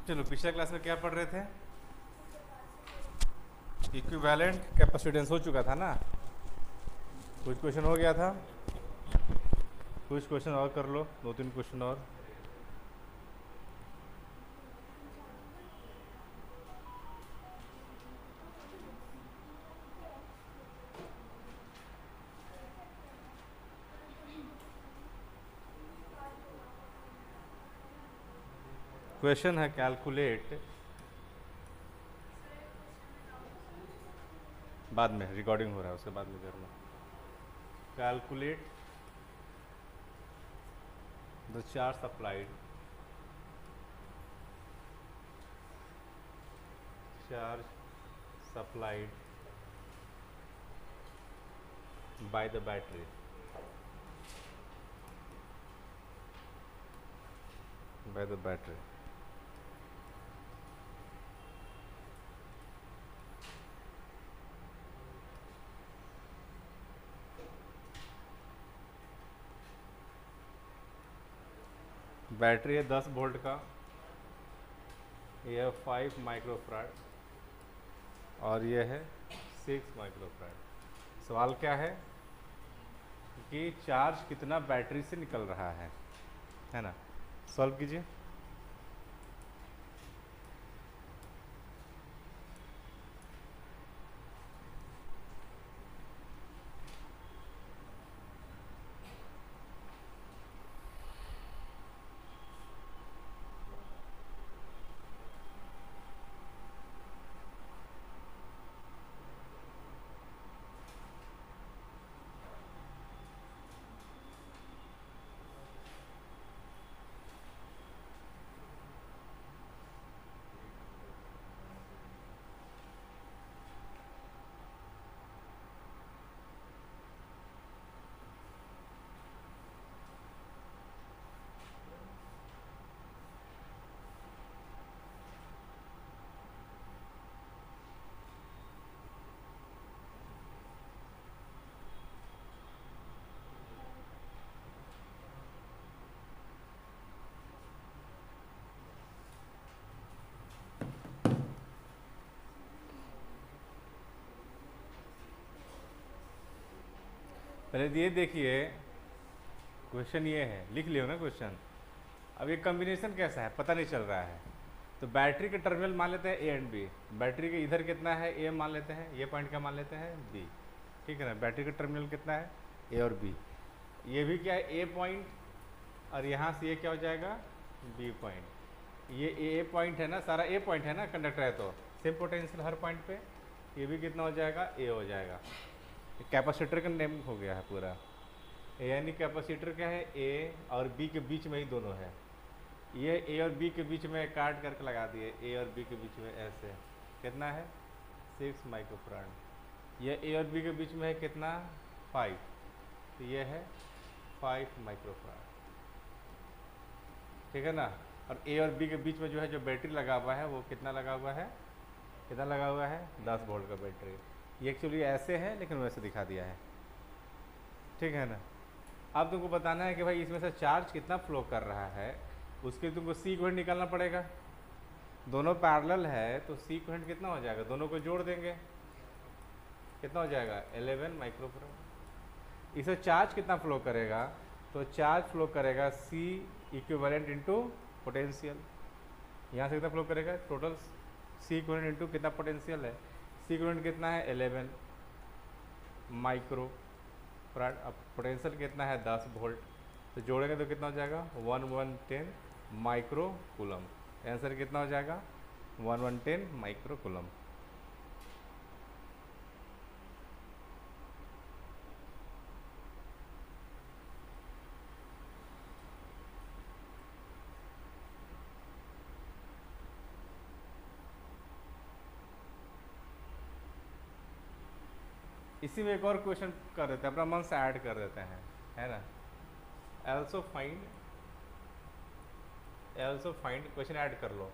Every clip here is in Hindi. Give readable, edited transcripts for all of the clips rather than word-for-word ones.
चलो पिछले क्लास में क्या पढ़ रहे थे? इक्विवेलेंट कैपेसिटेंस हो चुका था ना, कुछ क्वेश्चन हो गया था, कुछ क्वेश्चन और कर लो, 2-3 क्वेश्चन और। क्वेश्चन है कैलकुलेट, बाद में रिकॉर्डिंग हो रहा है उसके बाद में करना। Calculate the charge supplied by the battery battery है 10 वोल्ट का, यह 5 माइक्रोफैराड और यह है 6 माइक्रोफैराड। सवाल क्या है कि चार्ज कितना बैटरी से निकल रहा है ना। सॉल्व कीजिए। पहले ये देखिए, क्वेश्चन ये है, लिख लियो ना क्वेश्चन। अब ये कॉम्बिनेशन कैसा है पता नहीं चल रहा है, तो बैटरी के टर्मिनल मान लेते हैं ए एंड बी। बैटरी के इधर कितना है ए मान लेते हैं, ये पॉइंट क्या मान लेते हैं बी, ठीक है ना। बैटरी का टर्मिनल कितना है ए और बी, ये भी क्या है ए पॉइंट, और यहाँ से ये क्या हो जाएगा बी पॉइंट। ये ए पॉइंट है ना, सारा ए पॉइंट है ना, कंडक्टर है तो सेम पोटेंशियल हर पॉइंट पे। ये भी कितना हो जाएगा ए हो जाएगा। कैपेसिटर का नेम हो गया है पूरा, यानी कैपेसिटर क्या है ए और बी के बीच में ही दोनों है। ये ए और बी के बीच में काट करके लगा दिए, ए और बी के बीच में ऐसे कितना है 6 माइक्रोफैराड। ये ए और बी के बीच में है कितना 5, तो ये है 5 माइक्रोफैराड, ठीक है ना। और ए और बी के बीच में जो है जो बैटरी लगा हुआ है वो कितना लगा हुआ है, कितना लगा हुआ है 10 वोल्ट का बैटरी। ये एक्चुअली ऐसे है लेकिन वैसे दिखा दिया है, ठीक है ना। अब तुमको बताना है कि भाई इसमें से चार्ज कितना फ्लो कर रहा है, उसके लिए तुमको सी इक्विवेलेंट निकालना पड़ेगा। दोनों पैरेलल है तो सी इक्विवेलेंट कितना हो जाएगा, दोनों को जोड़ देंगे कितना हो जाएगा 11 माइक्रोफैराड। इसे चार्ज कितना फ्लो करेगा, तो चार्ज फ्लो करेगा सी इक्विवेलेंट इंटू पोटेंशियल। यहाँ से कितना फ्लो करेगा टोटल सी इक्विवेलेंट इंटू कितना पोटेंशियल है, सी इक्विवेलेंट कितना है 11 माइक्रोफैराड। अब पोटेंशियल कितना है 10 वोल्ट, तो जोड़ेंगे तो कितना हो जाएगा 1110 माइक्रो कूलम। आंसर कितना हो जाएगा 1110 माइक्रो कूलम। इसी में एक और क्वेश्चन कर देते हैं, अपना मन से ऐड कर देते हैं, है ना। also find क्वेश्चन ऐड कर लो,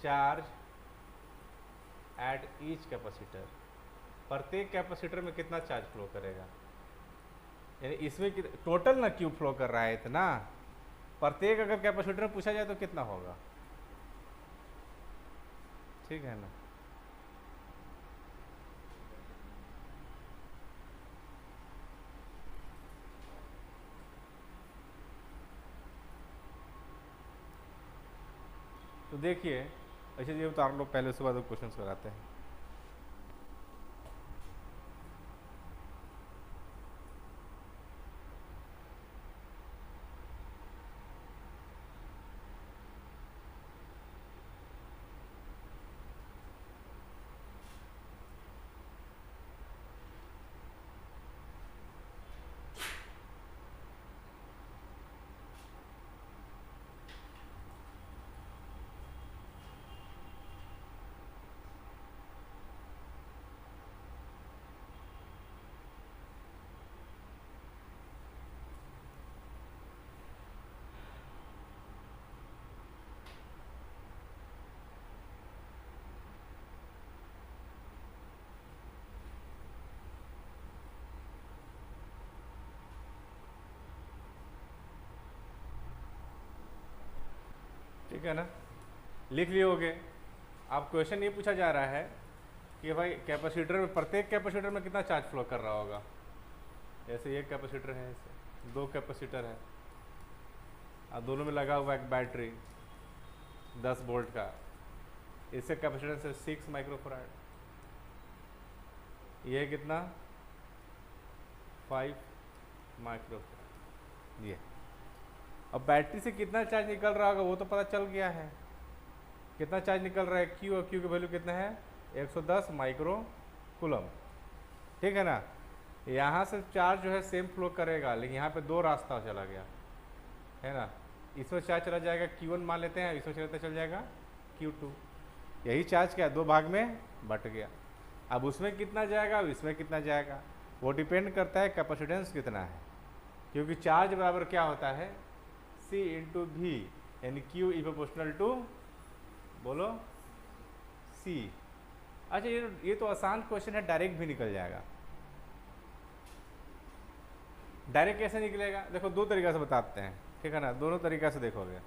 चार्ज एट ईच कैपेसिटर, प्रत्येक कैपेसिटर में कितना चार्ज फ्लो करेगा, यानी इसमें टोटल ना क्यों फ्लो कर रहा है इतना, प्रत्येक अगर कैपेसिटर में पूछा जाए तो कितना होगा, ठीक है ना। तो देखिए, अच्छा ये उतार लो पहले, उसके बाद क्वेश्चन कराते हैं। ठीक है ना, लिख लिए होगे। अब क्वेश्चन ये पूछा जा रहा है कि भाई कैपेसिटर में, प्रत्येक कैपेसिटर में कितना चार्ज फ्लो कर रहा होगा। जैसे एक कैपेसिटर है, ऐसे दो कैपेसिटर है, और दोनों में लगा हुआ एक बैटरी 10 वोल्ट का। इससे कैपेसिटेंस है 6 माइक्रोफैराड। ये कितना, 5 माइक्रोफैराड। ये अब बैटरी से कितना चार्ज निकल रहा होगा वो तो पता चल गया है। कितना चार्ज निकल रहा है, क्यू, और क्यू की वैल्यू कितना है, 110 माइक्रो कूलम। ठीक है ना। यहाँ से चार्ज जो है सेम फ्लो करेगा, लेकिन यहाँ पे दो रास्ता चला गया है ना। इसमें चार्ज चला जाएगा Q1 मान लेते हैं, इसमें चल जाएगा Q2। यही चार्ज क्या, दो भाग में बट गया। अब उसमें कितना जाएगा, अब इसमें कितना जाएगा, वो डिपेंड करता है कैपेसिटेंस कितना है। क्योंकि चार्ज बराबर क्या होता है, C इंटू V, यानी Q इज प्रोपोर्शनल टू, बोलो, C। अच्छा ये तो आसान क्वेश्चन है, डायरेक्ट भी निकल जाएगा। डायरेक्ट कैसे निकलेगा, देखो दो तरीका से बताते हैं, ठीक है ना। दोनों तरीका से देखोगे।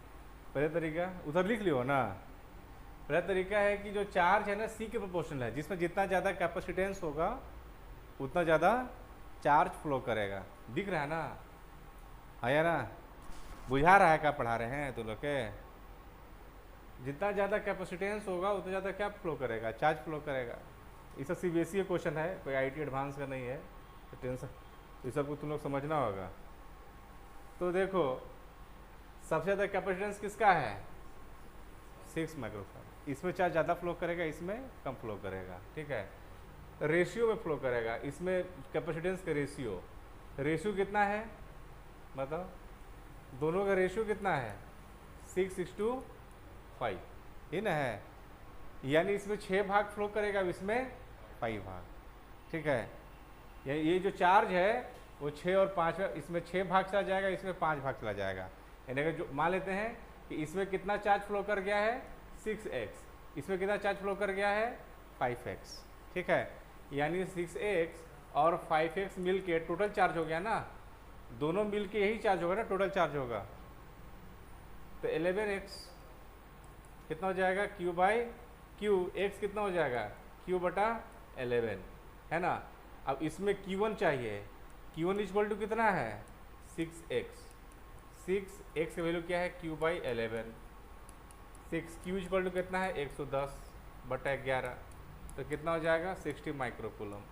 पहले तरीका उधर लिख लियो ना। पहला तरीका है कि जो चार्ज है ना C के प्रोपोर्शनल है, जिसमें जितना ज़्यादा कैपेसिटेंस होगा उतना ज़्यादा चार्ज फ्लो करेगा। दिख रहा है ना, है ना, बुझा रहा है क्या पढ़ा रहे हैं तो लोग के। जितना ज़्यादा कैपेसिटेंस होगा उतना ज़्यादा क्या फ्लो करेगा, चार्ज फ्लो करेगा। इसका CBSE क्वेश्चन है, कोई IIT एडवांस का नहीं है, तो टेंशन, इस सबको तुम लोग समझना होगा। तो देखो सबसे ज़्यादा कैपेसिटेंस किसका है, 6 माइक्रोफैराड। इसमें चार्ज ज़्यादा फ्लो करेगा, इसमें कम फ्लो करेगा। ठीक है, रेशियो में फ्लो करेगा, इसमें कैपेसिटेंस का रेशियो कितना है, बताओ, दोनों का रेशियो कितना है, 6:5, ये ना है। यानी इसमें 6 भाग फ्लो करेगा, इसमें 5 भाग। ठीक है, ये जो चार्ज है वो 6 और 5, इसमें 6 भाग चला जाएगा, इसमें 5 भाग चला जाएगा। यानी अगर जो मान लेते हैं कि इसमें कितना चार्ज फ्लो कर गया है, 6x, इसमें कितना चार्ज फ्लो कर गया है, 5x। ठीक है, यानी 6x और 5x मिल के टोटल चार्ज हो गया ना, दोनों मिल के यही चार्ज होगा ना, टोटल चार्ज होगा। तो 11x कितना हो जाएगा, Q/Q, x कितना हो जाएगा, Q/11, है ना। अब इसमें Q1 चाहिए, Q1 इक्वल टू कितना है, 6x। 6x की वैल्यू क्या है, Q/11। 6Q इक्वल टू कितना है, 110/11, तो कितना हो जाएगा, 60 माइक्रो कूलम।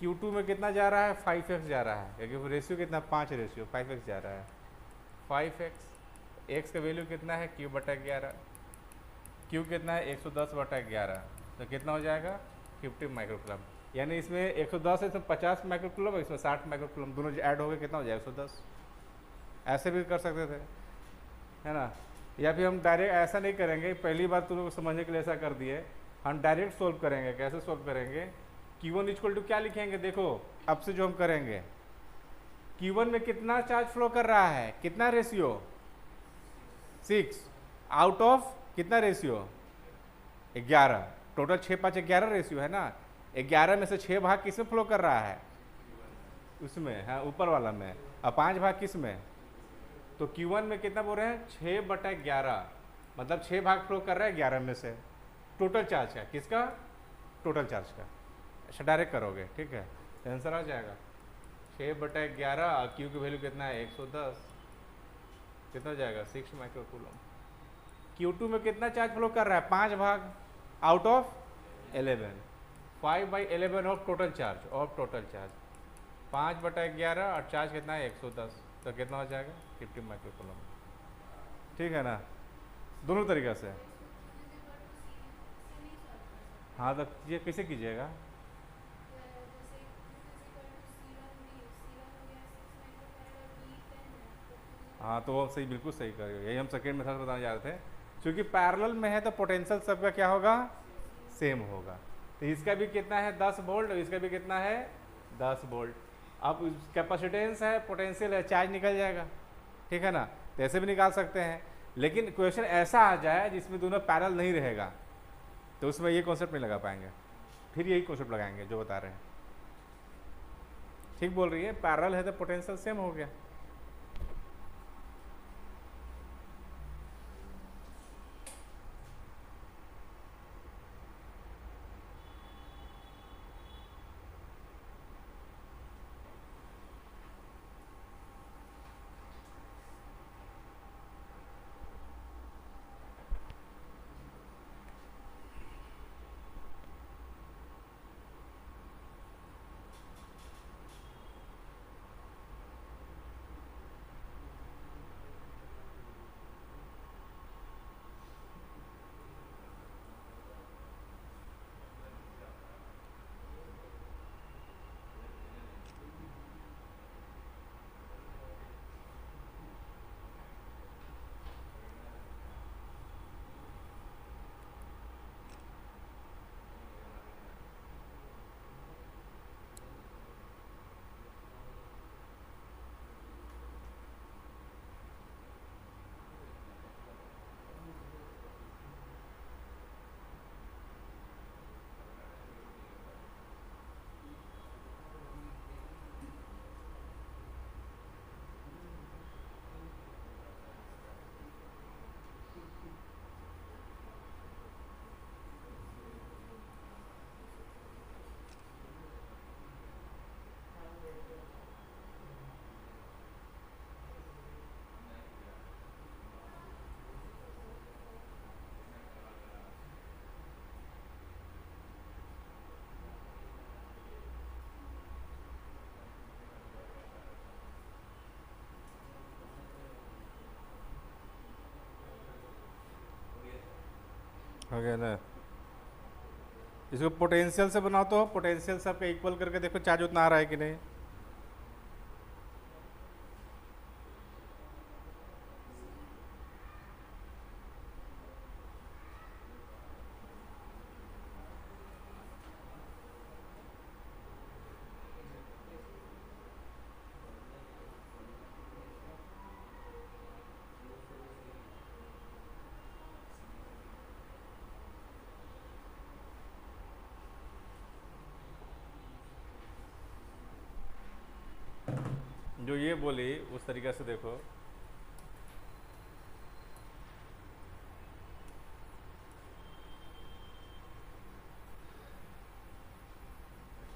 Q2 में कितना जा रहा है, 5x जा रहा है, क्योंकि रेशियो कितना, 5 रेशियो 5x जा रहा है। 5x, x का वैल्यू कितना है, Q/11, Q कितना है, 110/11, तो कितना हो जाएगा, 50 माइक्रोकूलम। यानी इसमें 110 है, इसमें 50 माइक्रोकूलम, इसमें 60 माइक्रोकूलम, दोनों ऐड हो गए, कितना हो जाएगा, 110। ऐसे भी कर सकते थे, है ना। या फिर हम डायरेक्ट ऐसा नहीं करेंगे, पहली बार तुम लोग को समझने के लिए ऐसा कर दिए, हम डायरेक्ट सोल्व करेंगे। कैसे सोल्व करेंगे, Q1 इक्वल टू क्या लिखेंगे, देखो अब से जो हम करेंगे, Q1 में कितना चार्ज फ्लो कर रहा है, कितना रेशियो, 6 आउट ऑफ कितना रेशियो, 11। टोटल 6×5=11 रेशियो है ना। 11 में से 6 भाग किस में फ्लो कर रहा है, उसमें, हाँ ऊपर वाला में, और 5 भाग किस में। तो Q1 में कितना बोल रहे हैं, 6/11, मतलब 6 भाग फ्लो कर रहा है 11 में से। टोटल चार्ज का, किसका? टोटल चार्ज का। अच्छा डायरेक्ट करोगे, ठीक है, तो आंसर आ जाएगा 6/11। क्यू की वैल्यू कितना है? 110। कितना हो जाएगा? 6 माइक्रोकूलम। Q2 में कितना चार्ज फ्लो कर रहा है? 5 भाग out of 11, 5/11 of total charge, 5/11 और चार्ज कितना है? 110। तो कितना हो जाएगा? 50 माइक्रोकूलम। ठीक है ना, दोनों तरीक़े से। हाँ तो ये कैसे कीजिएगा? हाँ तो वो सही, बिल्कुल सही कर रहे हो, यही हम सेकेंड मेथड बताने जा रहे थे। क्योंकि पैरेलल में है तो पोटेंशियल सबका क्या होगा? सेम होगा। तो इसका भी कितना है? 10 वोल्ट, और इसका भी कितना है? 10 वोल्ट। अब कैपेसिटेंस है, पोटेंशियल है, चार्ज निकल जाएगा, ठीक है ना। तो ऐसे भी निकाल सकते हैं, लेकिन क्वेश्चन ऐसा आ जाए जिसमें दोनों पैरेलल नहीं रहेगा, तो उसमें ये कॉन्सेप्ट नहीं लगा पाएंगे, फिर यही कॉन्सेप्ट लगाएंगे जो बता रहे हैं। ठीक बोल रही है, पैरेलल है तो पोटेंशियल सेम हो गया। हो गया ना। इसको पोटेंशियल से बनाओ, तो पोटेंशियल सबका इक्वल करके देखो चार्ज उतना आ रहा है कि नहीं। जो ये बोली उस तरीके से देखो,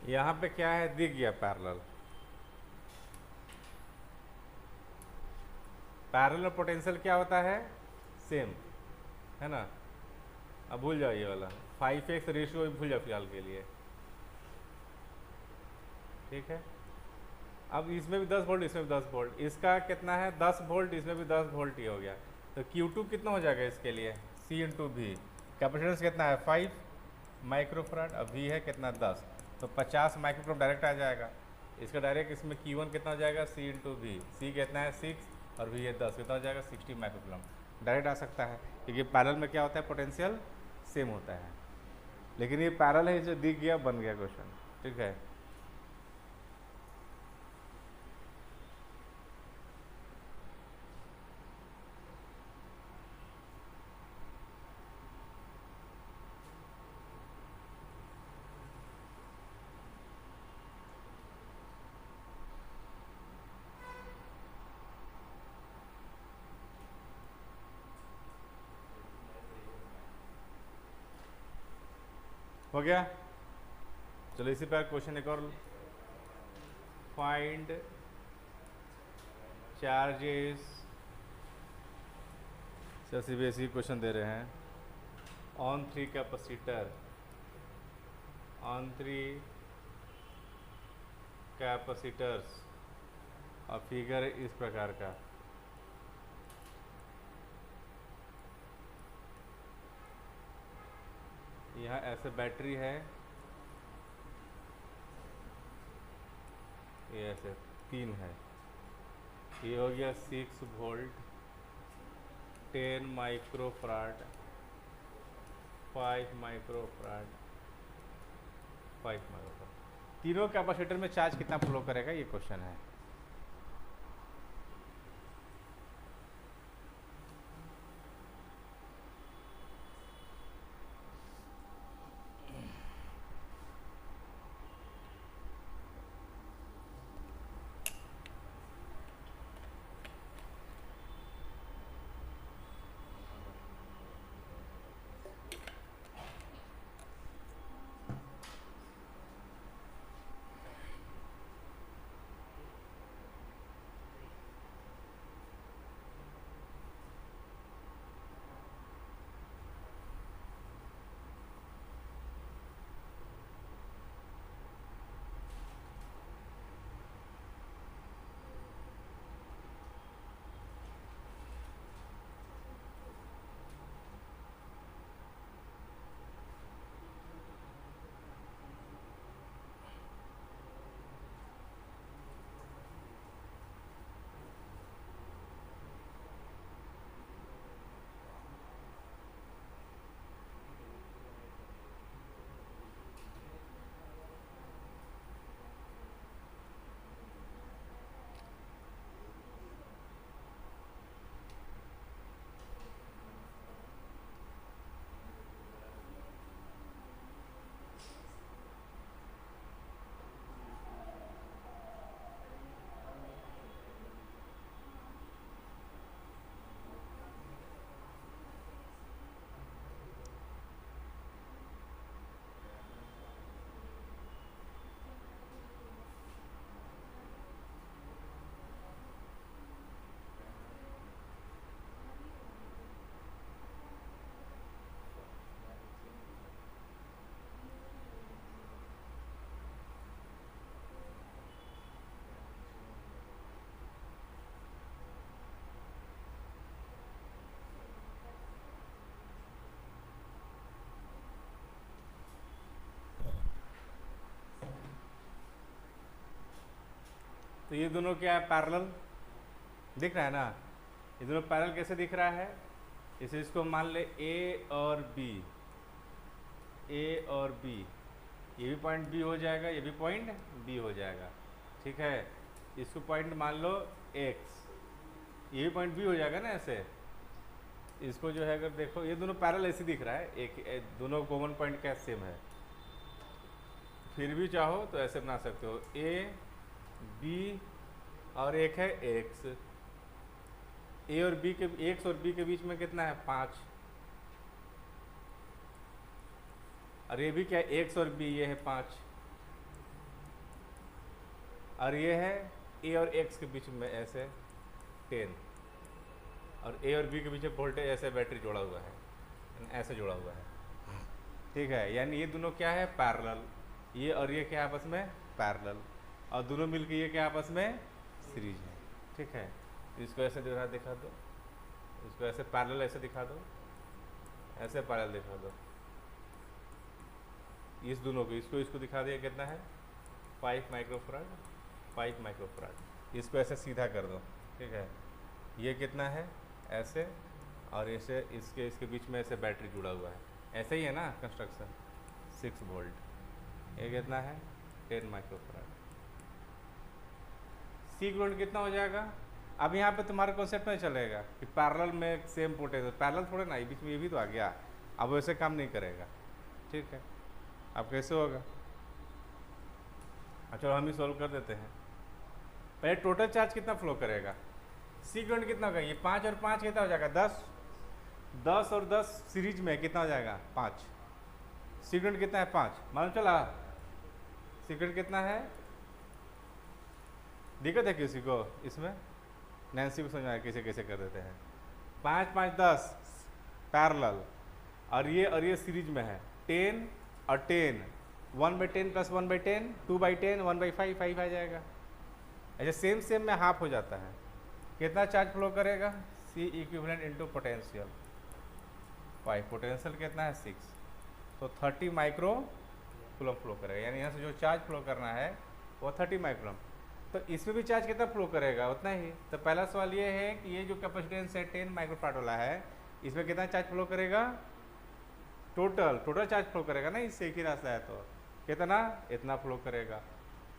यहाँ पे क्या है? दिख गया पैरेलल। पैरेलल पोटेंशियल क्या होता है? सेम, है ना। अब भूल जाओ ये वाला 5x रेशियो, भूल जाओ फिलहाल के लिए, ठीक है। अब इसमें भी 10 वोल्ट, इसमें भी 10 वोल्ट, इसका कितना है? 10 वोल्ट, इसमें भी 10 वोल्ट ही हो गया। तो Q2 कितना हो जाएगा इसके लिए? C/V। कैपेसिटेंस कितना है? 5 माइक्रोफराड। अब V है कितना? 10, तो 50 माइक्रोफराड डायरेक्ट आ जाएगा। इसका डायरेक्ट इसमें Q1 कितना हो जाएगा? C/V। C कितना है? 6 और V है 10, कितना हो जाएगा? 60 माइक्रोकूलम। डायरेक्ट आ सकता है, क्योंकि पैरेलल में क्या होता है? पोटेंशियल सेम होता है। लेकिन ये पैरेलल है, जो दिख गया, बन गया क्वेश्चन, ठीक है। हो गया। चलो इसी पर क्वेश्चन एक और, फाइंड चार्जेस, सीबीएसई क्वेश्चन दे रहे हैं, ऑन 3 कैपेसिटर, ऑन 3 कैपेसिटर्स, और फिगर इस प्रकार का। यहाँ ऐसे बैटरी है, ये ऐसे 3 है, ये हो गया 6 वोल्ट, 10 माइक्रोफराड, 5 माइक्रोफराड, 5 माइक्रोफराड। तीनों कैपेसिटर में चार्ज कितना फ्लो करेगा, ये क्वेश्चन है। तो ये दोनों क्या है, पैरेलल दिख रहा है ना। ये दोनों पैरेलल कैसे दिख रहा है, इसे इसको मान ले ए और बी, ए और बी, ये भी पॉइंट बी हो जाएगा, ये भी पॉइंट बी हो जाएगा, ठीक है। इसको पॉइंट मान लो एक्स, ये भी पॉइंट बी हो जाएगा ना ऐसे। इसको जो है अगर देखो, ये दोनों पैरेलल ऐसे दिख रहा है, एक दोनों कॉमन पॉइंट क्या सेम है। फिर भी चाहो तो ऐसे बना सकते हो, ए बी और एक है एक्स, ए और बी के, एक्स और बी के बीच में कितना है 5, और ये भी क्या है एक्स और बी, ये है 5, और ये है ए और एक्स के बीच में ऐसे 10, और ए और बी के बीच वोल्टेज ऐसे बैटरी जोड़ा हुआ है, ऐसे जोड़ा हुआ है, ठीक है। यानी ये दोनों क्या है पैरेलल, ये और ये क्या आपस में पैरेलल, और दोनों मिलके ये क्या आपस में सीरीज है, ठीक है। इसको ऐसे दिखा दो, इसको ऐसे पैरेलल ऐसे दिखा दो, ऐसे पैरेलल दिखा दो, इस दोनों को, इसको दिखा दिया कितना है 5 माइक्रोफराड, 5 माइक्रोफराड। इसको ऐसे सीधा कर दो, ठीक है। ये कितना है ऐसे, और ऐसे इसके बीच में ऐसे बैटरी जुड़ा हुआ है, ऐसे ही है ना कंस्ट्रक्शन, 6 वोल्ट। ये कितना है 10 माइक्रोफराड। सी ग्राउंड कितना हो जाएगा। अब यहाँ पे तुम्हारे कॉन्सेप्ट में चलेगा कि पैरेलल में सेम पोटेंशियल, पैरेलल थोड़े ना, बीच में ये भी तो आ गया, अब वैसे काम नहीं करेगा, ठीक है। अब कैसे होगा, अच्छा हम ही सॉल्व कर देते हैं। पहले टोटल चार्ज कितना फ्लो करेगा, सी ग्राउंड कितना होगा, ये 5 और 5 कितना हो जाएगा 10, 10 और 10 सीरीज में कितना हो जाएगा 5, सीक्वेंट कितना है 5, मालूम चला सीक्वेंट कितना है? दिक्कत है किसी को इसमें? नैन्सी को समझ आया कैसे कैसे कर देते हैं। 5 5 10 पैरेलल, और ये सीरीज में है 10 और 10, 1/10 प्लस 1/10, 2/10, 1/5, 5 आ जाएगा। ऐसे सेम सेम में हाफ हो जाता है। कितना चार्ज फ्लो करेगा? C equivalent into potential 5, potential कितना है 6, तो 30 माइक्रो कूलम फ्लो करेगा। यानी यहाँ से जो चार्ज फ्लो करना है वो 30 माइक्रोम। तो इसमें भी चार्ज कितना फ्लो करेगा? उतना ही। तो पहला सवाल ये है कि ये जो कैपेसिटेंस है 10 माइक्रोफारड वाला है, इसमें कितना चार्ज फ्लो करेगा? टोटल चार्ज फ्लो करेगा ना, इससे एक ही रास्ता है तो कितना? इतना फ्लो करेगा।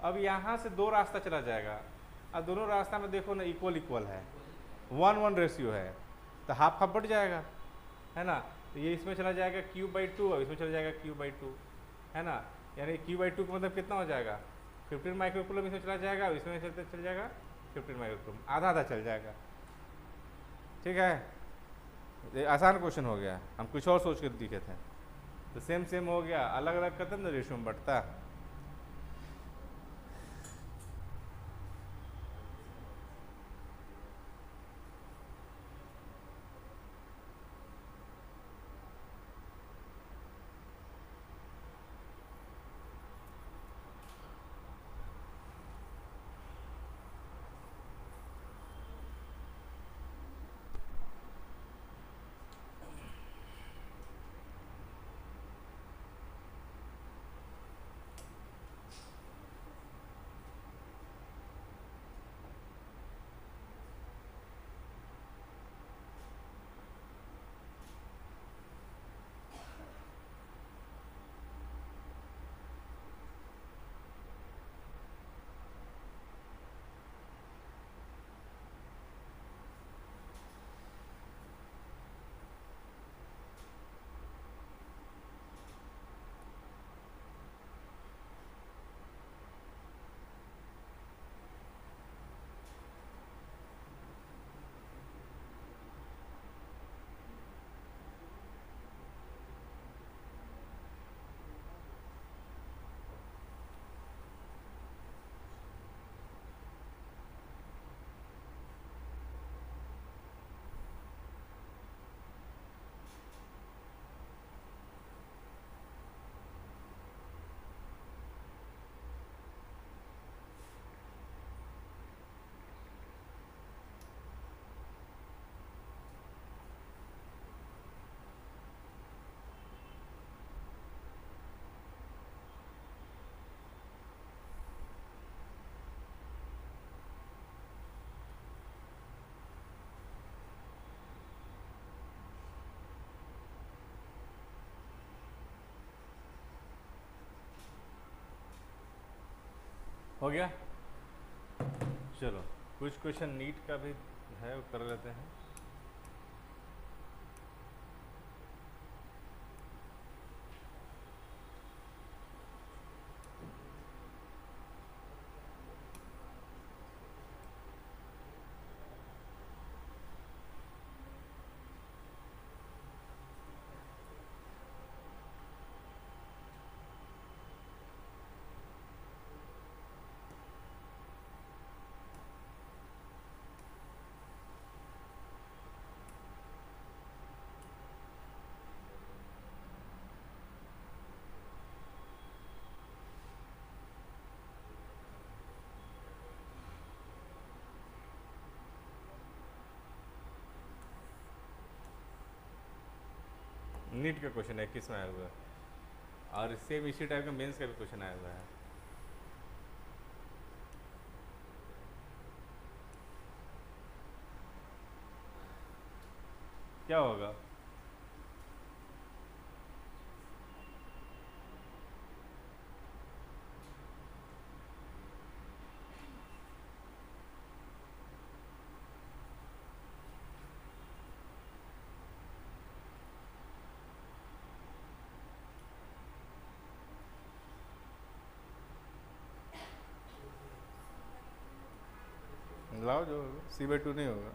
अब यहाँ से दो रास्ता चला जाएगा, अब दोनों रास्ता में देखो ना इक्वल है, 1:1 रेशियो है, तो हाफ हाफ बढ़ जाएगा, है ना। तो ये इसमें चला जाएगा Q/2 और इसमें चला जाएगा Q/2, है ना। यानी Q/2 का मतलब कितना हो जाएगा? 15 माइक्रोकूलम इसमें चला जाएगा, और इसमें चल जाएगा 15 माइक्रोकूलम, आधा आधा चल जाएगा। ठीक है, ये आसान क्वेश्चन हो गया, हम कुछ और सोच कर दिखे थे। तो सेम सेम हो गया, अलग अलग करते ना रेशियो में बढ़ता। हो गया। चलो कुछ क्वेश्चन नीट का भी है, वो कर लेते हैं। नीट का क्वेश्चन है 21 में आया हुआ है, और सेम इसी टाइप का मेंस का भी क्वेश्चन आया हुआ है। क्या होगा? लाओ, जो C/2 नहीं होगा।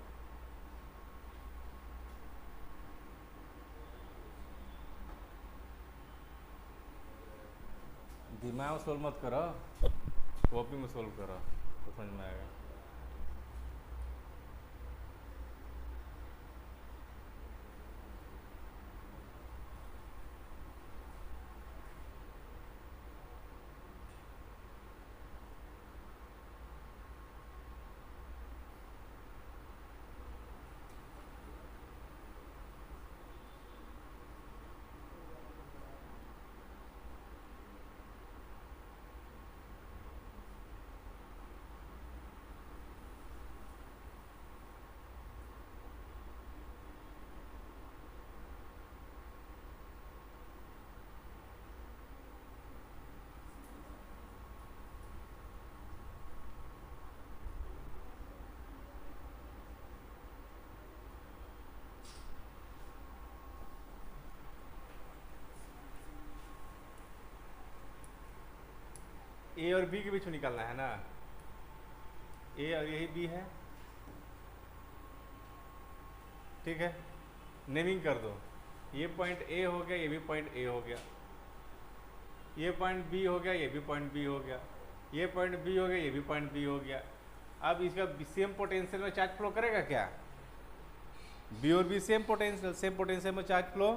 दिमाग में सोल्व मत करो, कॉपी में सोल्व करो तो समझ में आएगा। ए और बी के बीच में निकालना है ना, ए और यही बी है, ठीक है। नेमिंग कर दो, ये पॉइंट ए हो गया, ये भी पॉइंट ए हो गया, ये पॉइंट बी हो गया, ये भी पॉइंट बी हो गया, ये पॉइंट बी हो गया, ये भी पॉइंट बी हो गया। अब इसका सेम पोटेंशियल में चार्ज फ्लो करेगा क्या? बी और बी सेम पोटेंशियल में चार्ज फ्लो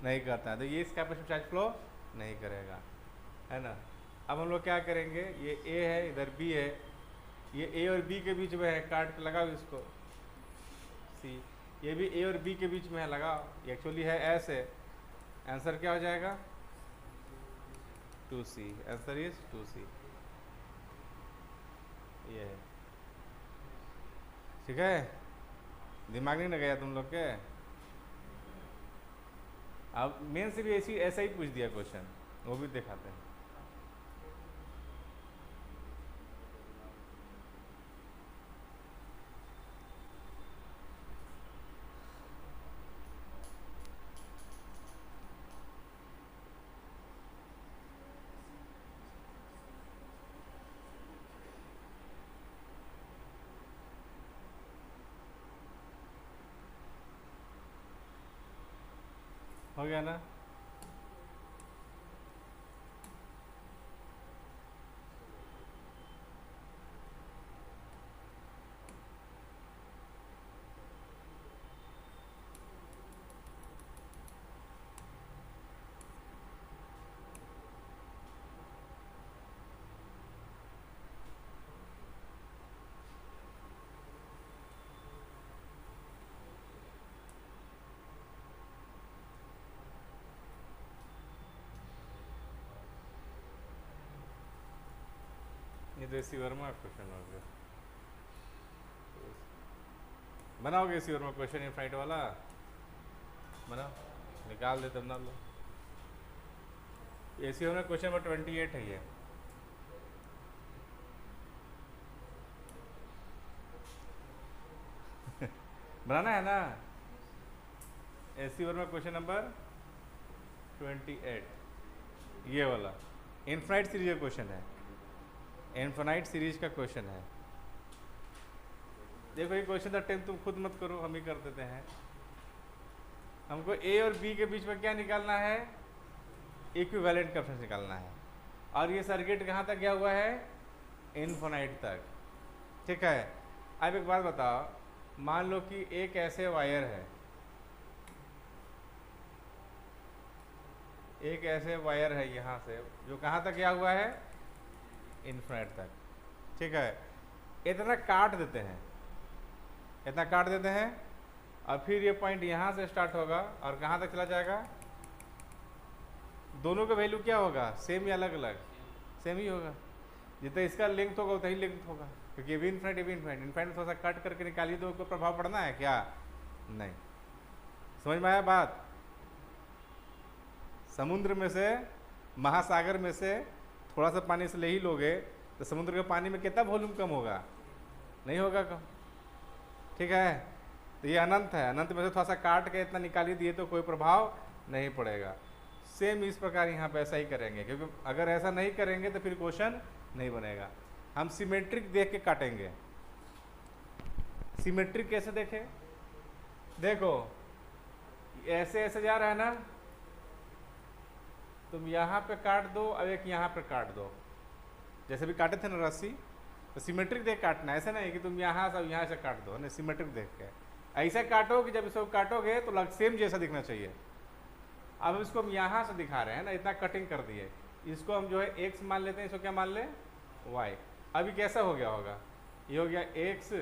नहीं करता है, तो ये इस कैपेसिटर चार्ज फ्लो नहीं करेगा, है ना। अब हम लोग क्या करेंगे, ये ए है, इधर बी है, ये ए और बी के बीच में है, काट के लगाओ इसको सी, ये भी ए और बी के बीच में है, लगाओ, ये एक्चुअली है ऐसे, आंसर क्या हो जाएगा 2C, आंसर इज 2C, ये है, ठीक है। दिमाग नहीं लगाया तुम लोग के। अब मेन से भी ऐसा ही पूछ दिया क्वेश्चन, वो भी दिखाते हैं। हो गया ना। ये तो इसी वर्मा क्वेश्चन हो गया, बनाओगे इसी वर्मा क्वेश्चन इनफाइनाइट वाला, बनाओ, निकाल दे तब ना लो। इसी वर्मा क्वेश्चन नंबर 28 है ये। बनाना है ना, ऐसी वर्मा क्वेश्चन नंबर 28, ये वाला इनफाइनाइट सीरीज का क्वेश्चन है, इनफाइनाइट सीरीज का क्वेश्चन है। देखो ये क्वेश्चन का टाइम तुम खुद मत करो, हम ही कर देते हैं। हमको ए और बी के बीच में क्या निकालना है, इक्विवेलेंट कैपेसिटेंस निकालना है, और ये सर्किट कहाँ तक गया हुआ है, इनफाइनाइट तक, ठीक है। अब एक बात बताओ, मान लो कि एक ऐसे वायर है, एक ऐसे वायर है यहाँ से जो कहाँ तक गया हुआ है, इनफाइनाइट तक, ठीक है। इतना काट देते हैं, इतना काट देते हैं, और फिर ये पॉइंट यहाँ से स्टार्ट होगा और कहाँ तक चला जाएगा, दोनों का वैल्यू क्या होगा, सेम या अलग अलग, सेम ही होगा। जितना इसका लेंथ होगा उतना ही लेंथ होगा, क्योंकि ये भी इनफाइनाइट, ये भी इनफाइनाइट। इनफाइनाइट थोड़ा सा कट करके निकालिए तो कोई प्रभाव पड़ना है क्या, नहीं। समझ में आया बात। समुद्र में से, महासागर में से थोड़ा सा पानी से ले ही लोगे तो समुद्र के पानी में कितना वॉल्यूम कम होगा, नहीं होगा कम, ठीक है। तो ये अनंत है, अनंत में से थोड़ा सा काट के इतना निकाली दिए तो कोई प्रभाव नहीं पड़ेगा। सेम इस प्रकार यहाँ पे ऐसा ही करेंगे, क्योंकि अगर ऐसा नहीं करेंगे तो फिर क्वेश्चन नहीं बनेगा। हम सिमेट्रिक देख के काटेंगे। सिमेट्रिक कैसे देखें, देखो ऐसे ऐसे जा रहा है ना, तुम यहाँ पे काट दो और एक यहाँ पे काट दो, जैसे भी काटे थे ना रस्सी, तो सिमेट्रिक देख काटना, ऐसा नहीं कि तुम यहाँ से यहाँ से काट दो, नहीं सिमेट्रिक देख के ऐसा काटो कि जब इसको काटोगे तो सेम जैसा दिखना चाहिए। अब इसको हम यहाँ से दिखा रहे हैं ना, इतना कटिंग कर दिए, इसको हम जो है एक्स मान लेते हैं, इसको क्या मान ले वाई। अभी कैसा हो गया होगा, ये हो गया एक्स,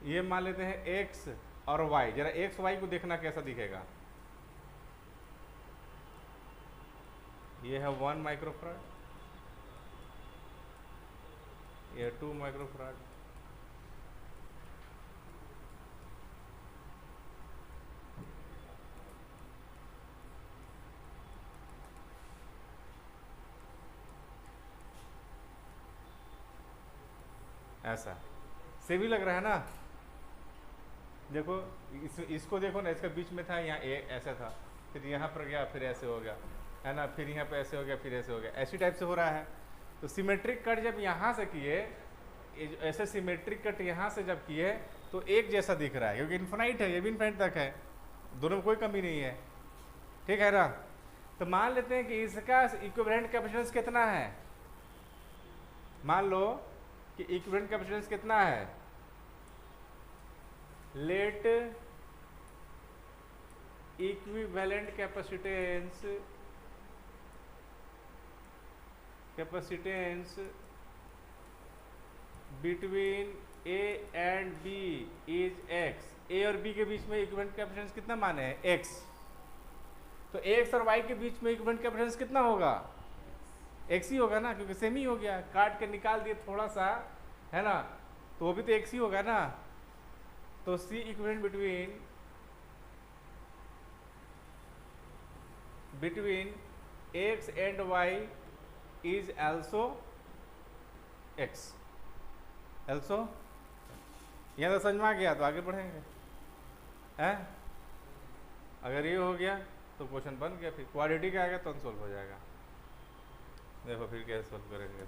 ये मान लेते हैं एक्स और वाई। जरा एक्स वाई को देखना कैसा दिखेगा। ये है 1 माइक्रोफराड, ये 2 माइक्रोफराड, ऐसा से भी लग रहा है ना। देखो इसको देखो ना, इसका बीच में था, यहाँ ऐसा था, फिर यहाँ पर गया, फिर ऐसे हो गया, है ना, फिर यहाँ पे ऐसे हो गया, फिर ऐसे हो गया, ऐसी टाइप से हो रहा है। तो सिमेट्रिक कट जब यहाँ से किए, ऐसे सिमेट्रिक कट यहाँ से जब किए तो एक जैसा दिख रहा है, क्योंकि इन्फिनाइट है, ये भी इन्फिनाइट तक है, दोनों में कोई कमी नहीं है, ठीक है ना। तो मान लेते हैं कि इसका इक्विवेलेंट कैपेसिटेंस कितना है, मान लो कि इक्विवेलेंट कैपेसिटेंस कितना है, let equivalent capacitance between A and B is X. A और बी के बीच में इक्विवेलेंट कैपेसिटेंस कितना माने हैं, एक्स। तो एक्स और वाई के बीच में इक्विवेलेंट कैपेसिटेंस कितना होगा, एक्स ही होगा ना, क्योंकि सेम ही हो गया, काट के निकाल दिए थोड़ा सा, है ना, तो वो भी तो एक्स ही होगा ना। तो C equivalent between X and Y is also X. Also यहाँ तो समझ में आ गया, तो आगे बढ़ेंगे, हैं। अगर ये हो गया तो क्वेश्चन बन गया, फिर क्वाड्रेटिक का आएगा तो सोल्व हो जाएगा। देखो फिर कैसे सोल्व करेंगे।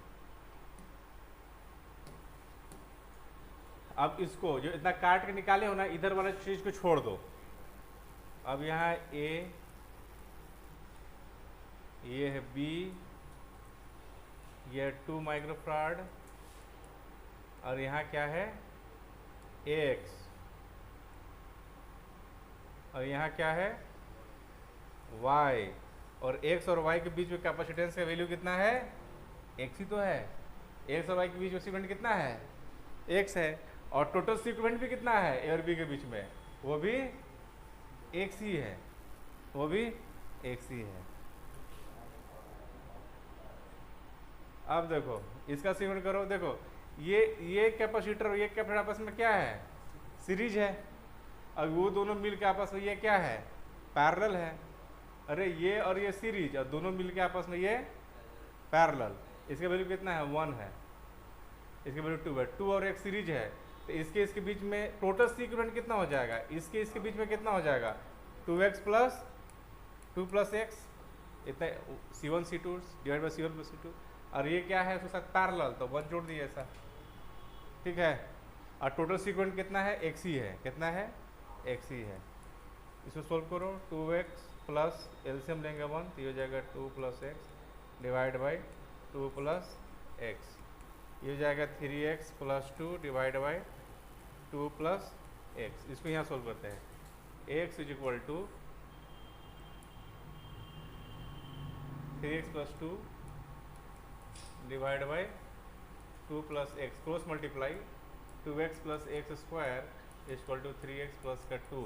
अब इसको जो इतना काट के निकाले हो ना, इधर वाला चीज को छोड़ दो। अब यहाँ ए, ये है बी, ये 2 माइक्रोफराड, और यहाँ क्या है एक्स, और यहाँ क्या है वाई। और एक्स और वाई के बीच में कैपेसिटेंस का वैल्यू कितना है, एक्स ही तो है। एक्स और वाई के बीच में सीक्वेंट कितना है, एक्स है। और टोटल सीक्वेंट भी कितना है ए और बी के बीच में, वो भी एक्स ही है, वो भी एक्स ही है। अब देखो इसका सीक्वेंट करो, देखो ये कैपेसिटर और ये कैपेसिटर आपस में क्या है, सीरीज है। अब वो दोनों मिल के आपस में ये क्या है, पैरेलल है। अरे ये और ये सीरीज, और दोनों मिल के आपस में ये पैरेलल। इसका वैल्यू कितना है, 1 है, इसके वैल्यू 2 है। 2 और एक सीरीज है, तो इसके बीच में टोटल सीक्वेंट कितना हो जाएगा, इसके बीच में कितना हो जाएगा, 2x प्लस 2 प्लस एक्स, इतना C1 C2 divide by C1 plus C2। और ये क्या है, उसके साथ पैरेलल, तो 1 जोड़ दिए ऐसा, ठीक है। और टोटल सीक्वेंट कितना है, एक्स ही है, कितना है, एक्स ही है। इसको सोल्व करो, 2x प्लस एलसीएम लेंगे 1, तो ये हो जाएगा 2 plus X divide by 2 plus X, ये हो जाएगा 3x plus 2 divide by 2 plus X. इसको यहाँ सोल्व करते हैं, x is equal to 3x plus 2 divide by 2 plus X, cross multiply 2x plus X square equal to 3x plus का 2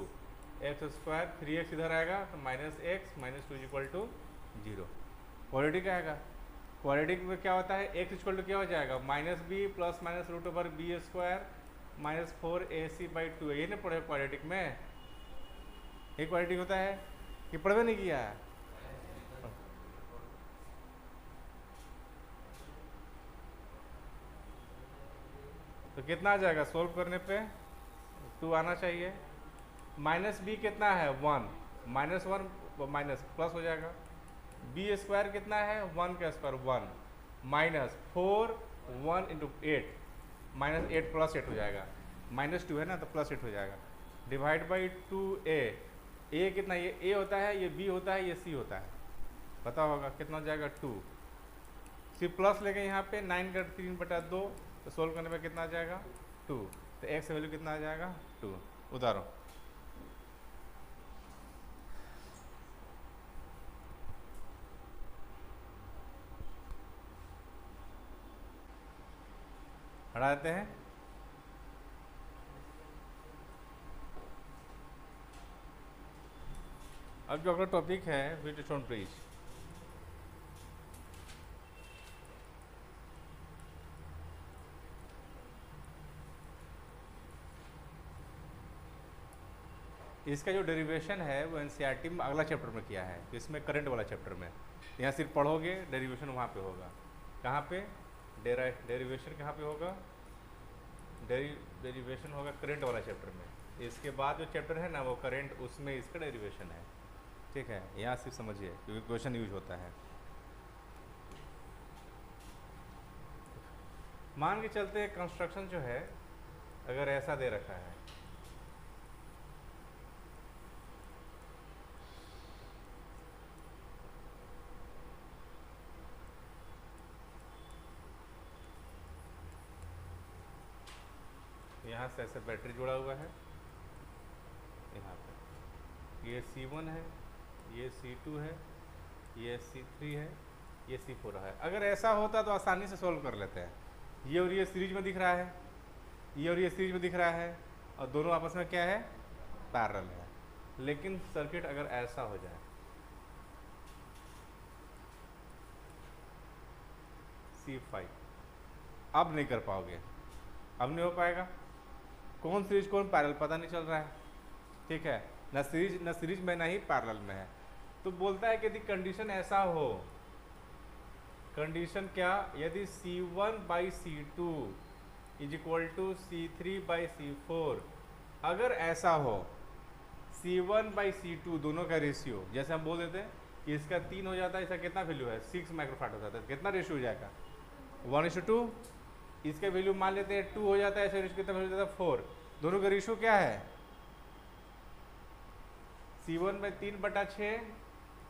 एक्स स्क्वायर, 3x इधर आएगा तो minus X minus 2 equal to 0। Quadratic आएगा, क्वाड्रेटिक में क्या होता है, एक्स इक्वल टू क्या हो जाएगा, minus B plus minus root over B square minus 4ac by 2। ये नहीं पढ़े क्वाड्रेटिक में, ये क्वाड्रेटिक होता है कि पढ़वे नहीं किया है। तो कितना आ जाएगा सोल्व करने पे, 2 आना चाहिए। माइनस बी कितना है, 1, माइनस 1 माइनस प्लस हो जाएगा। बी स्क्वायर कितना है, 1 का square 1 minus 4 1 into 8 minus 8 plus 8 हो जाएगा, माइनस 2 है ना तो प्लस 8 हो जाएगा। Divide by 2a। ए कितना, ये a होता है, ये b होता है, ये c होता है, पता होगा कितना हो जाएगा 2। सी प्लस लेके यहाँ पे 9 का 3/2, तो सोल्व करने पे कितना आ जाएगा 2। तो x वैल्यू कितना आ जाएगा 2। उतारो, हटा देते हैं। अब जो अगला टॉपिक है विटस्टोन ब्रिज। इसका जो डेरिवेशन है वो एनसीईआरटी में अगला चैप्टर में किया है, इसमें करंट वाला चैप्टर में। यहाँ सिर्फ पढ़ोगे, डेरिवेशन वहाँ पे होगा। कहाँ पे डेरिवेशन कहाँ पे होगा, डेरिवेशन होगा करंट वाला चैप्टर में। इसके बाद जो चैप्टर है ना वो करंट, उसमें इसका डेरिवेशन है। ठीक है, यहाँ सिर्फ समझिए क्योंकि क्वेश्चन यूज होता है। मान के चलते कंस्ट्रक्शन जो है अगर ऐसा दे रखा है, यहाँ से ऐसे बैटरी जुड़ा हुआ है, यहाँ पे ये C1 है, ये C2 है, ये C3 है, ये C4 है। अगर ऐसा होता तो आसानी से सॉल्व कर लेते हैं। ये और ये सीरीज में दिख रहा है, ये और ये सीरीज में दिख रहा है, और दोनों आपस में क्या है, पैरेलल है। लेकिन सर्किट अगर ऐसा हो जाए, C5, अब नहीं कर पाओगे, अब नहीं हो पाएगा। कौन सीरीज कौन पैरेलल पता नहीं चल रहा है। ठीक है, ना सीरीज में ना ही पैरेलल में है। तो बोलता है कि यदि कंडीशन ऐसा हो, कंडीशन क्या, यदि C1/C2 is equal to C3/C4, अगर ऐसा हो C1/C2 दोनों का रेशियो, जैसे हम बोल देते हैं कि इसका 3 हो जाता है, इसका कितना वैल्यू है 6 माइक्रोफैराड हो जाता है, कितना रेशियो हो जाएगा 1:2। इसका वैल्यू मान लेते हैं 2 हो जाता है, ऐसे रेशियो कितना वैल्यू हो जाता है 4। दोनों का रेशियो क्या है, C1/3/6,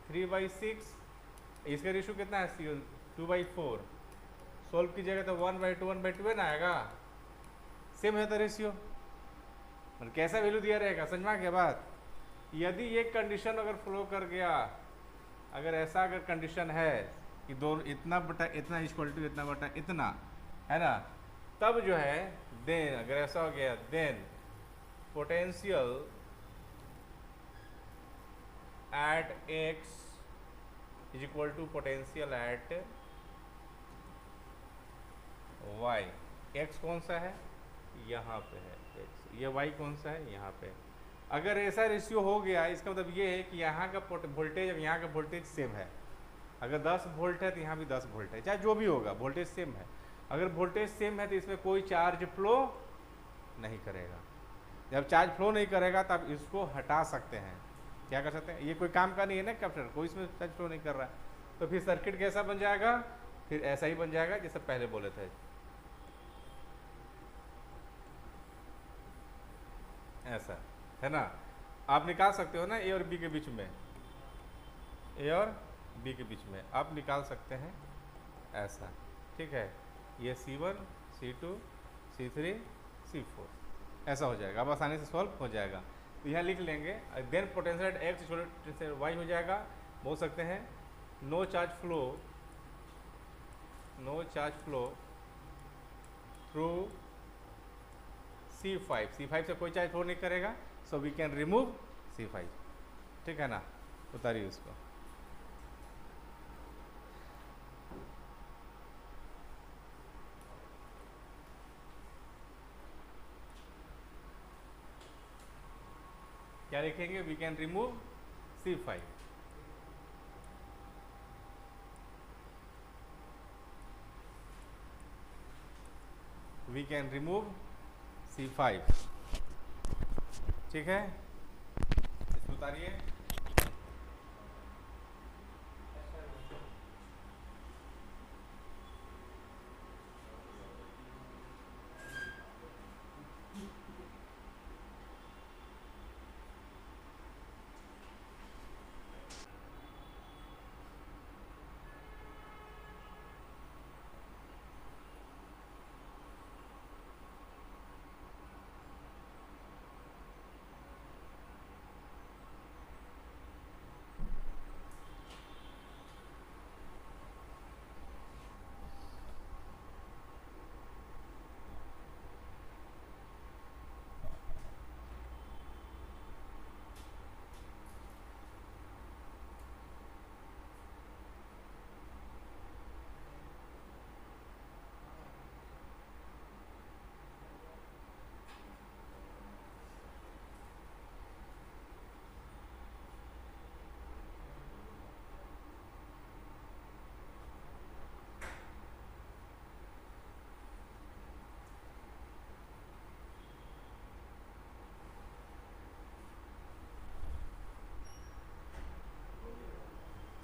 3/6, इसका रेशियो कितना है C1 2/4। सोल्व कीजिएगा तो 1/2 ना आएगा, सेम है तो रेशियो, मतलब कैसा वैल्यू दिया रहेगा, समझ में आ गया बात। यदि ये कंडीशन अगर फ्लो कर गया, अगर ऐसा अगर कंडीशन है कि दोनों इतना बटा इतना इक्वल टू इतना बटा इतना है ना, तब जो है देन, अगर ऐसा हो गया then potential at x is equal to potential at y। x कौन सा है, यहाँ पे है x, ये y कौन सा है, यहाँ पे। अगर ऐसा रेशियो हो गया, इसका मतलब ये है कि यहाँ का वोल्टेज और यहाँ का वोल्टेज सेम है। अगर 10 वोल्ट है तो यहाँ भी 10 वोल्ट है, चाहे जो भी होगा वोल्टेज सेम है। अगर वोल्टेज सेम है तो इसमें कोई चार्ज फ्लो नहीं करेगा। जब चार्ज फ्लो नहीं करेगा तब इसको हटा सकते हैं। क्या कर सकते हैं, ये कोई काम का नहीं है ना कैपेसिटर, कोई इसमें चार्ज फ्लो नहीं कर रहा है। तो फिर सर्किट कैसा बन जाएगा, फिर ऐसा ही बन जाएगा जैसे पहले बोले थे, ऐसा है ना। आप निकाल सकते हो ना ए और बी के बीच में, ए और बी के बीच में आप निकाल सकते हैं ऐसा। ठीक है, ये C1 C2 C3 C4 ऐसा हो जाएगा, अब आसानी से सॉल्व हो जाएगा। तो यहाँ लिख लेंगे, then potential at x y हो जाएगा। बोल सकते हैं no charge flow through C5 से कोई चार्ज फ्लो नहीं करेगा, so we can remove C5। ठीक है ना, उतारिए उसको। क्या लिखेंगे, we can remove C5। We can remove C5। ठीक है, इसको उतारिए।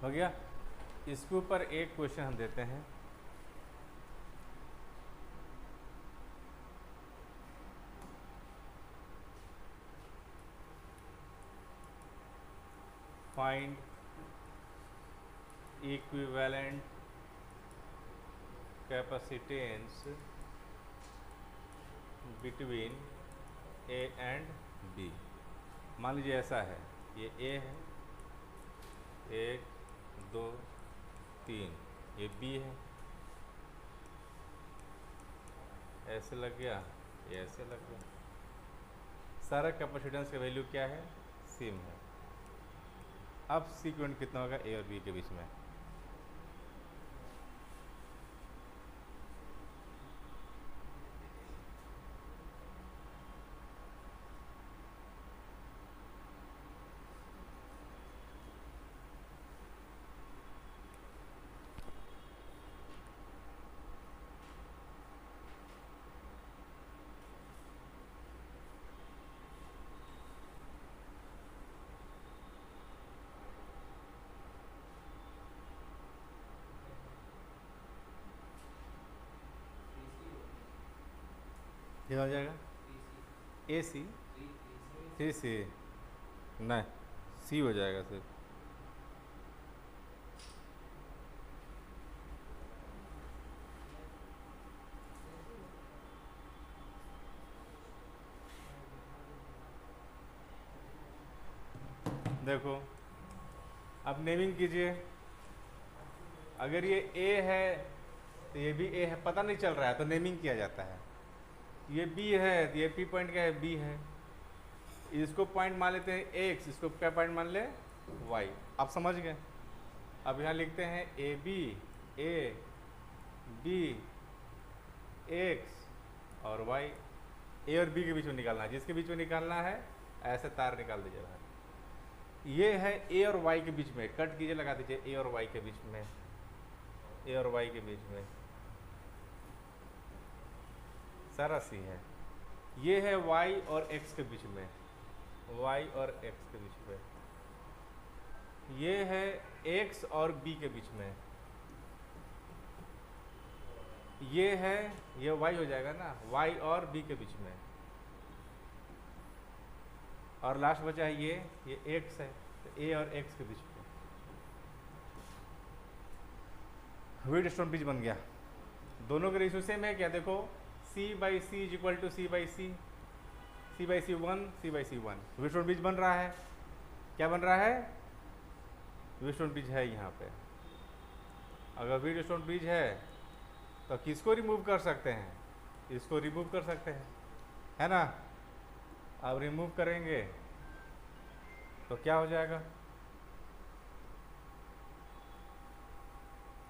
हो गया। इसके ऊपर एक क्वेश्चन हम देते हैं। Find equivalent capacitance between A and B. मान लीजिए ऐसा है, ये ए है, 1 2 3, ये बी है, ऐसे लग गया, ये ऐसे लग गया। सारा कैपेसिटेंस का वैल्यू क्या है? सेम है। अब सीक्वेंट कितना होगा ए और बी के बीच में? क्या हो जाएगा? ए सी, 3C, नहीं सी हो जाएगा सिर्फ। देखो अब नेमिंग कीजिए। अगर ये ए है तो ये भी ए है, पता नहीं चल रहा है तो नेमिंग किया जाता है। ये बी है तो ये पी पॉइंट क्या है? बी है। इसको पॉइंट मान लेते हैं एक्स, इसको क्या पॉइंट मान ले? वाई। आप समझ गए? अब यहाँ लिखते हैं ए बी एक्स और वाई। ए और बी के बीच में निकालना है, जिसके बीच में निकालना है ऐसे तार निकाल दीजिए बाहर। ये है ए और वाई के बीच में, कट कीजिए, लगा दीजिए ए और वाई के बीच में, ए और वाई के बीच में सारा सी है। ये है y और x के बीच में, y और x के बीच में। ये है x और b के बीच में। ये है, ये y हो जाएगा ना, y और b के बीच में। और लास्ट बचा है ये x है, तो a और x के बीच में व्हीटस्टोन ब्रिज बन गया। दोनों के रेशियो सेम है क्या? देखो C/C is equal to C/C, C/C1, C/C1। Wheatstone bridge बन रहा है। क्या बन रहा है? व्हीटस्टोन ब्रिज है यहाँ पे। अगर व्हीटस्टोन ब्रिज है तो किसको रिमूव कर सकते हैं? इसको रिमूव कर सकते हैं, है ना? अब रिमूव करेंगे तो क्या हो जाएगा?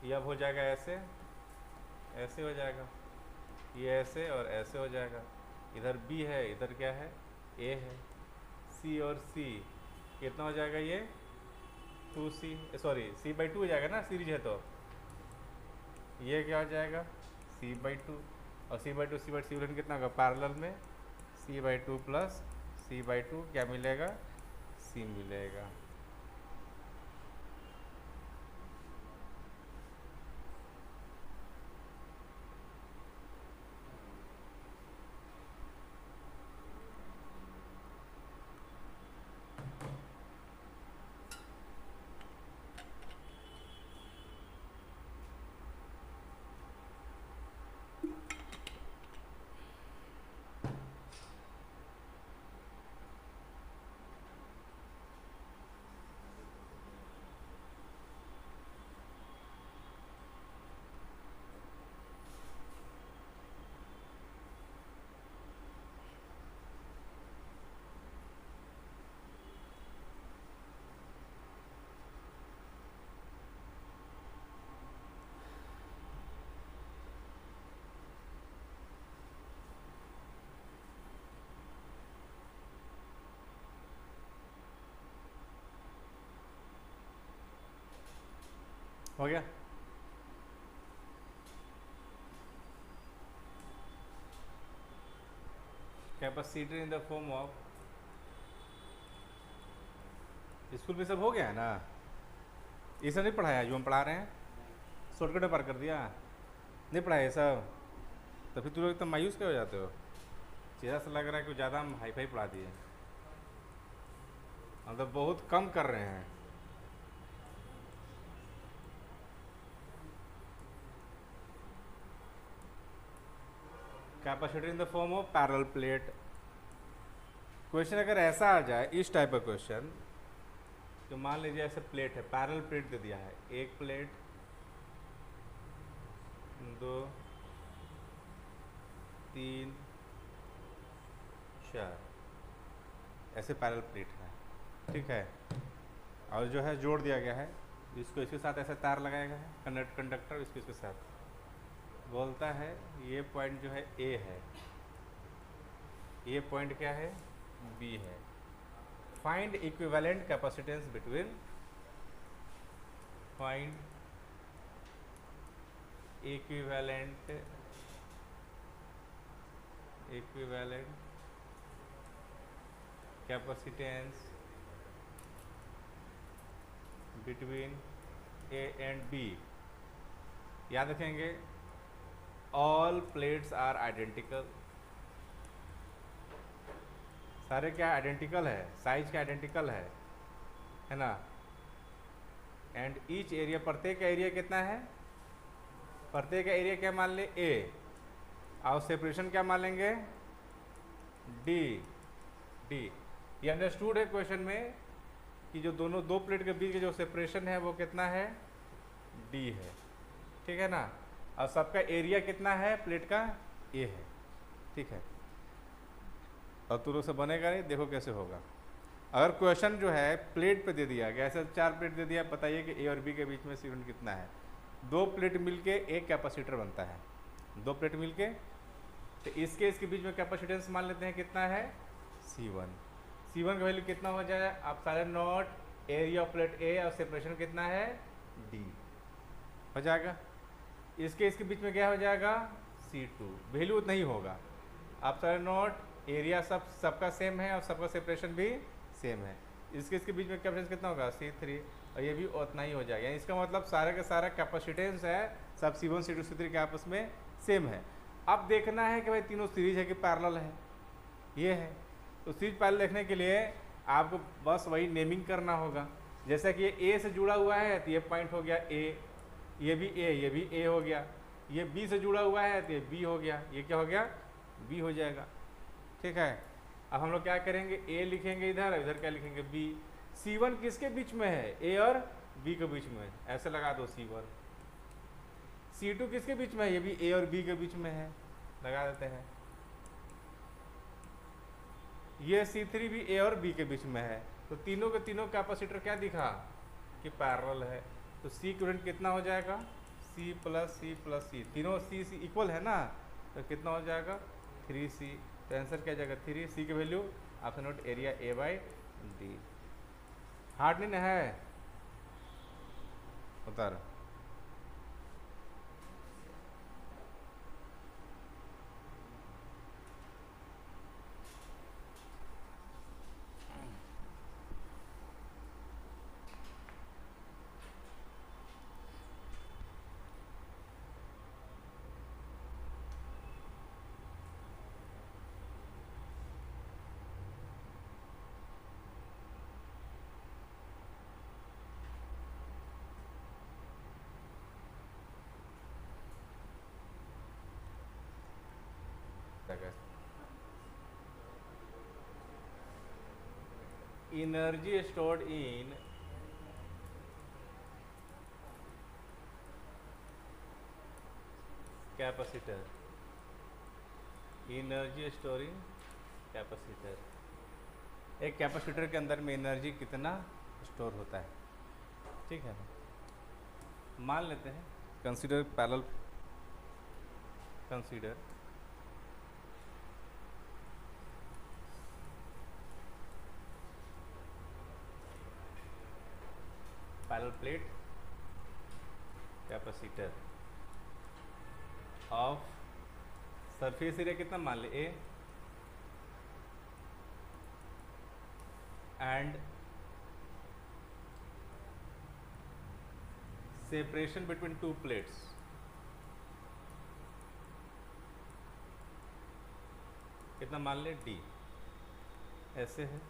ये अब हो जाएगा ऐसे, ऐसे हो जाएगा, ये ऐसे और ऐसे हो जाएगा। इधर B है, इधर क्या है? A है। C और C कितना हो जाएगा? ये 2C, सॉरी C/2 हो जाएगा ना, सीरीज है तो ये क्या हो जाएगा? C/2 और C/2 कितना होगा? पैरेलल में C/2 प्लस C/2 क्या मिलेगा? C मिलेगा। हो गया? Capacitor in the form of, school में सब हो गया है ना? इसे नहीं पढ़ाया जो हम पढ़ा रहे हैं, शॉर्टकट में पार कर दिया, नहीं पढ़ाया ये सब। तो फिर तुम लोग एकदम मायूस क्यों हो जाते हो? चेहरा से लग रहा है कि ज़्यादा हम हाई फाई पढ़ा दिए, हम तो बहुत कम कर रहे हैं। Capacitor in the form of parallel plate. Question अगर ऐसा आ जाए, इस टाइप का क्वेश्चन, तो मान लीजिए ऐसे प्लेट है, पैरेलल प्लेट दे दिया है, एक प्लेट, दो, तीन, चार, ऐसे पैरेलल प्लेट है, ठीक है। और जो है जोड़ दिया गया है, इसको इसके साथ ऐसे तार लगाया गया है, कंडक्टर इसको इसके साथ, बोलता है ये पॉइंट जो है ए है, ये पॉइंट क्या है, बी है। Find equivalent capacitance between, find equivalent capacitance between A and B. याद रखेंगे, ऑल प्लेट्स आर आइडेंटिकल, सारे क्या आइडेंटिकल है, साइज क्या आइडेंटिकल है ना। एंड ईच एरिया, प्रत्येक एरिया कितना है, प्रत्येक एरिया क्या मान ले, ए, और सेपरेशन क्या मान लेंगे, डी। डी ये अंडरस्टूड है क्वेश्चन में कि जो दोनों दो प्लेट के बीच के जो सेपरेशन है वो कितना है, डी है, ठीक है ना। और सबका एरिया कितना है प्लेट का, ए है, ठीक है। और तुम लोग से बनेगा नहीं, देखो कैसे होगा। अगर क्वेश्चन जो है प्लेट पे दे दिया गया, ऐसे 4 प्लेट दे दिया, बताइए कि ए और बी के बीच में C1 कितना है। 2 प्लेट मिलके एक कैपेसिटर बनता है, 2 प्लेट मिलके, तो इसके बीच में कैपेसिटेंस मान लेते हैं कितना है, C1। C1 का वैल्यू कितना हो जाएगा, आप सारे नॉट एरिया ऑफ प्लेट ए और सेपरेशन कितना है, डी हो जाएगा। इसके बीच में क्या हो जाएगा, C2, वैल्यू नहीं होगा। आप सारे नॉट एरिया सबका सेम है और सबका सेपरेशन भी सेम है। इसके बीच में कैपेसिटेंस कितना होगा, C3, और ये भी उतना ही हो जाएगा। यानी इसका मतलब सारा का सारा कैपेसिटेंस है सब C1 C2 C3 के आपस में सेम है। अब देखना है कि भाई तीनों सीरीज है कि पैरेलल है, ये है। तो सीरीज पैरेलल देखने के लिए आपको बस वही नेमिंग करना होगा। जैसा कि ये ए से जुड़ा हुआ है तो ये पॉइंट हो गया ए, ये भी ए, ये भी ए हो गया। ये बी से जुड़ा हुआ है तो ये बी हो गया, ये क्या हो गया, बी हो जाएगा, ठीक है। अब हम लोग क्या करेंगे, ए लिखेंगे इधर, इधर क्या लिखेंगे, बी। C1 किसके बीच में है, ए और बी के बीच में, ऐसे लगा दो C1। C2 किसके बीच में है, ये भी ए और बी के बीच में है, लगा देते हैं। ये C3 भी ए और बी के बीच में है, तो तीनों के तीनों कैपेसिटर क्या दिखा कि पैरेलल है। तो C इक्विवेलेंट कितना हो जाएगा, C प्लस C, तीनों C इक्वल है ना, तो कितना हो जाएगा 3C। तो आंसर क्या जाएगा 3C की value, option note area A/D। Hard नहीं है, उतार। Energy stored in capacitor, energy storing capacitor. एक कैपेसिटर के अंदर में एनर्जी कितना स्टोर होता है, ठीक है। मान लेते हैं consider parallel, consider parallel plate capacitor of surface area कितना मान ले, A, and separation between two plates, कितना मान ले डी, ऐसे है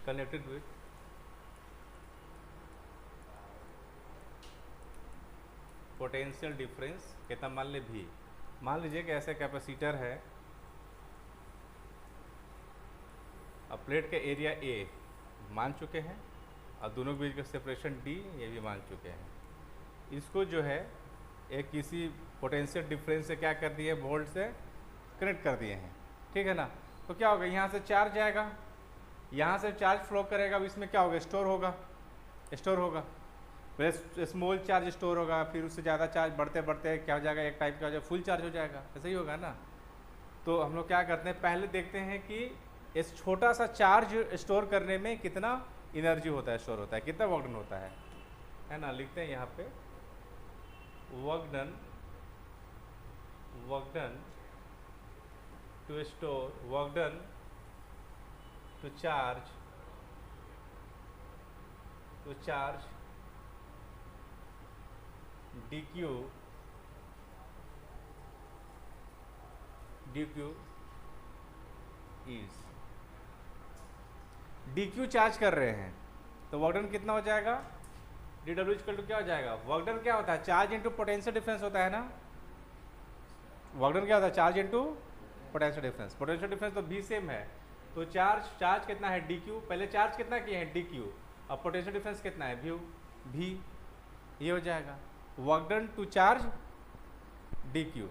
कनेक्टेड विथ पोटेंशियल डिफरेंस, कितना मान ले भी। मान लीजिए कि ऐसे कैपेसिटर है, अब प्लेट का एरिया ए मान चुके हैं और दोनों के बीच का सेपरेशन डी ये भी मान चुके हैं। इसको जो है एक किसी पोटेंशियल डिफरेंस से क्या कर दिए, वोल्ट से कनेक्ट कर दिए हैं, ठीक है ना। तो क्या होगा, यहाँ से चार्ज आएगा, यहाँ से चार्ज फ्लो करेगा, अब इसमें क्या होगा, स्टोर होगा, स्टोर होगा। पहले स्मॉल चार्ज स्टोर होगा, फिर उससे ज़्यादा चार्ज बढ़ते बढ़ते क्या हो जाएगा, एक टाइप का हो जाएगा फुल चार्ज हो जाएगा, ऐसा ही होगा ना। तो हम लोग क्या करते हैं, पहले देखते हैं कि इस छोटा सा चार्ज स्टोर करने में कितना एनर्जी होता है, स्टोर होता है, कितना वर्क डन होता है ना। लिखते हैं यहाँ पे work done to store, work done to charge dq is, dq charge कर रहे हैं तो वर्क डन कितना हो जाएगा, dw इक्वल टू क्या हो जाएगा, वर्क डन क्या होता है, चार्ज इनटू पोटेंशियल डिफरेंस होता है ना। वर्क डन क्या होता है, charge into potential difference, potential difference तो भी सेम है। तो चार्ज कितना है dq, पहले चार्ज कितना किए हैं dq, अब पोटेंशियल डिफरेंस कितना है v, ये हो जाएगा work done to charge dq,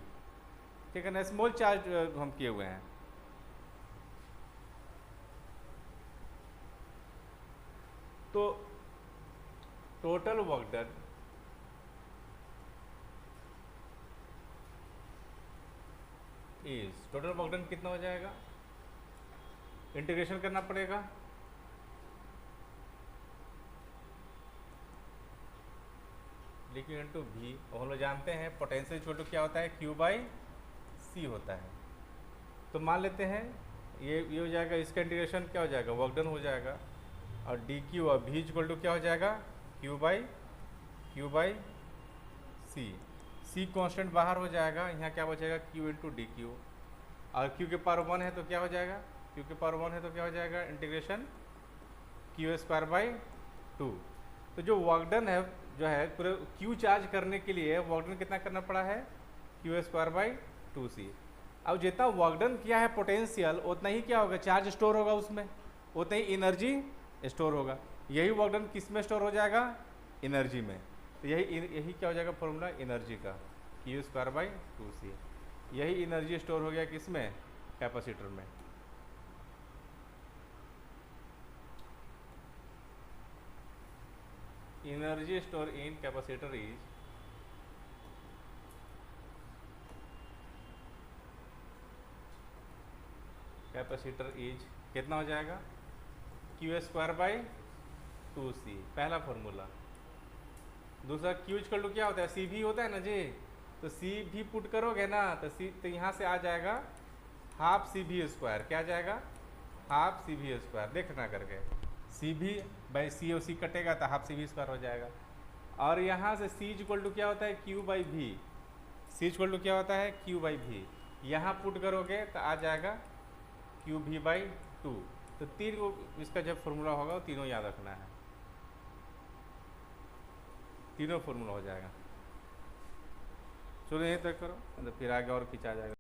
ठीक है ना। स्मॉल चार्ज हम किए हुए हैं। तो total work done is, total work done कितना हो जाएगा, इंटीग्रेशन करना पड़ेगा, लिक्विड इंटू भी, और हम लोग जानते हैं पोटेंशियल इक्वल टू क्या होता है, Q बाई सी होता है। तो मान लेते हैं ये हो जाएगा, इसका इंटीग्रेशन क्या हो जाएगा, वर्क डन हो जाएगा, और dq और v इक्वल टू क्या हो जाएगा, Q बाई सी कांस्टेंट बाहर हो जाएगा, यहाँ क्या बचेगा Q इंटू डी क्यू, और Q के पावर 1 है तो क्या हो जाएगा, Q के पावर 1 है तो क्या हो जाएगा, इंटीग्रेशन Q स्क्वायर बाई 2। तो जो वर्क डन है जो है पूरे Q चार्ज करने के लिए वर्क डन कितना करना पड़ा है, Q स्क्वायर बाई 2c। अब जितना वर्क डन किया है पोटेंशियल, उतना ही क्या होगा, चार्ज स्टोर होगा उसमें, उतना ही एनर्जी स्टोर होगा। यही वर्क डन किस में स्टोर हो जाएगा, एनर्जी में। तो यही क्या हो जाएगा फॉर्मूला एनर्जी का, Q स्क्वायर बाई 2c। यही एनर्जी स्टोर हो गया किस में, कैपेसिटर में। Energy store in capacitor is कितना हो जाएगा, Q स्क्वायर बाई 2c, पहला फॉर्मूला। दूसरा Q इक्वल टू क्या होता है, सी भी होता है ना जी, तो सी भी पुट करोगे ना तो यहाँ से आ जाएगा हाफ सी भी स्क्वायर, क्या जाएगा, हाफ सी भी स्क्वायर, देखना करके सी भी बाई सी और सी कटेगा तो हाफ सी भी स्क्वायर हो जाएगा। और यहाँ से सी इक्वल टू क्या होता है, Q बाई भी, सी इक्वल टू क्या होता है, Q बाई भी, यहाँ पुट करोगे तो आ जाएगा Q भी बाई 2। तो तीन को इसका जब फॉर्मूला होगा वो तीनों याद रखना है, तीनों फॉर्मूला हो जाएगा। चलो यहीं तक करो, तो फिर आगे और खींचा जाएगा।